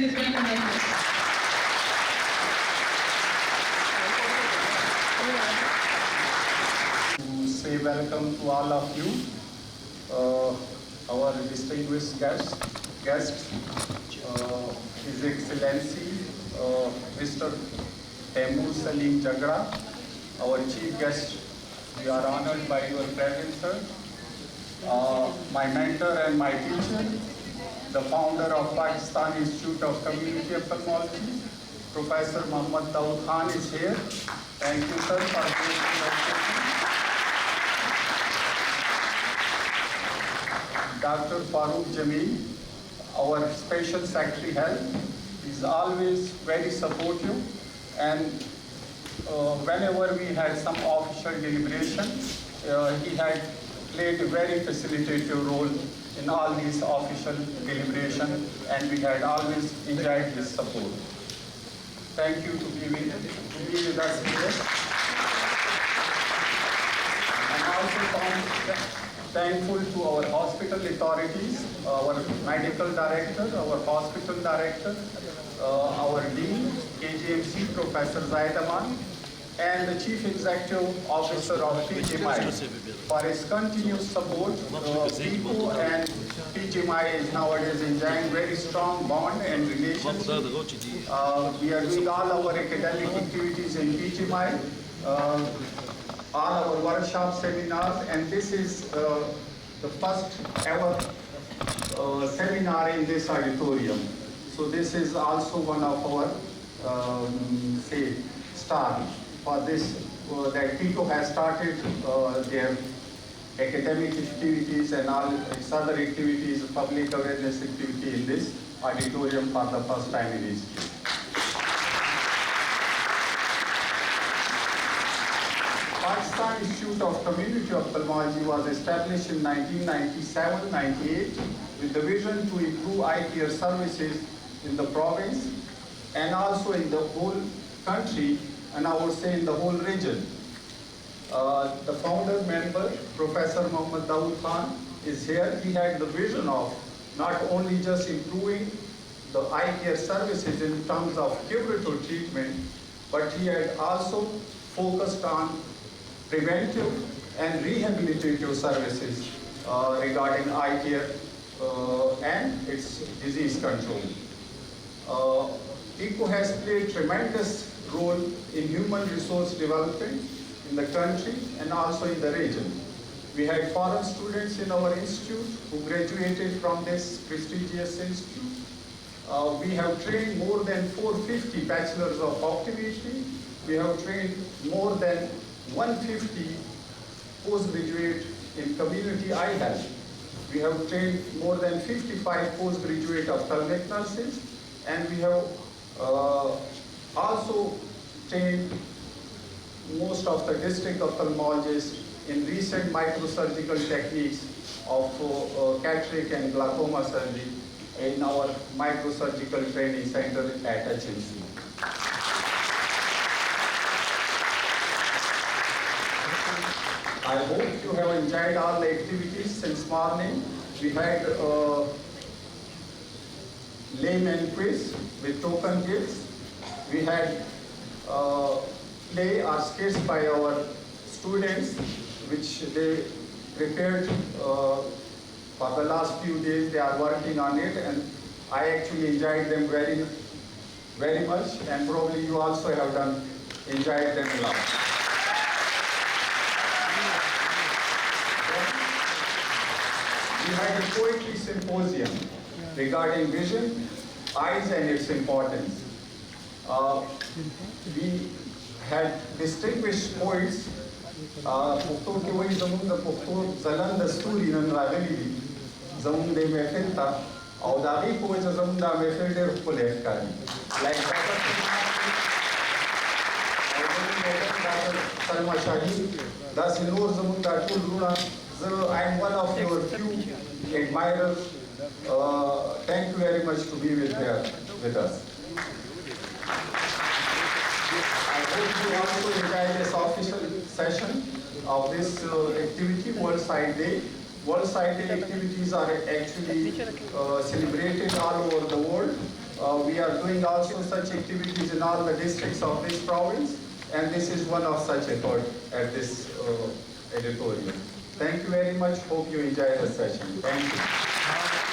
president is going to make it. To say welcome to all of you, our distinguished guests, His Excellency Mr. Taimur Salim Jagra, our chief guest. We are honored by your presence, sir. My mentor and my teacher, the founder of Pakistan Institute of Community Ophthalmology, Professor Muhammad Daud Khan is here. Thank you, sir, for being here. Dr. Farooq Jameel, our Special Secretary Health, is always very supportive, and whenever we had some official deliberation, he had played a very facilitative role in all these official deliberations, and we had always enjoyed his support. Thank you to be with us here. And also thankful to our hospital authorities, our medical director, our hospital director, our dean, KGMC, Professor Zaid Aman, and the Chief Executive Officer of PGMI for his continuous support. PICO and PGMI is nowadays enjoying very strong bond and relationship. We are doing all our academic activities in PGMI, all our workshop seminars, and this is the first ever seminar in this auditorium. So this is also one of our, star for this, that PICO has started their academic activities and all its other activities, public awareness activity in this auditorium for the first time in history. Pakistan Institute of Community Ophthalmology was established in 1997-98 with the vision to improve eye care services in the province and also in the whole country, and I would say in the whole region. The founder member, Professor Muhammad Daud Khan, is here. He had the vision of not only just improving the eye care services in terms of curative treatment, but he had also focused on preventive and rehabilitative services regarding eye care and its disease control. PICO has played tremendous role in human resource development in the country and also in the region. We had foreign students in our institute who graduated from this prestigious institute. We have trained more than 450 bachelors of optometry. We have trained more than 150 postgraduate in community eye health. We have trained more than 55 postgraduate ophthalmic nurses, and we have also trained most of the district ophthalmologists in recent microsurgical techniques of cataract and glaucoma surgery in our microsurgical training center at HMC. I hope you have enjoyed all the activities since morning. We had layman quiz with token gifts. We had play or skits by our students, which they prepared for the last few days. They are working on it, and I actually enjoyed them very, very much, and probably you also have enjoyed them a lot. We had a poetry symposium regarding vision, eyes and its importance. We had distinguished poets, Pukhto ke wahi zamun da Pukhto zalan dasturi nan ragili zamun de mehfil ta aw dagi poets zamun da mehfil de rukh left kari like Salma Shahid da sinur zamun da tul runa. I am one of your few admirers. Thank you very much to be with us. I hope you also enjoy this official session of this activity, World Sight Day. World Sight Day activities are actually celebrated all over the world. We are doing also such activities in all the districts of this province, and this is one of such effort at this editorial. Thank you very much. Hope you enjoy the session. Thank you.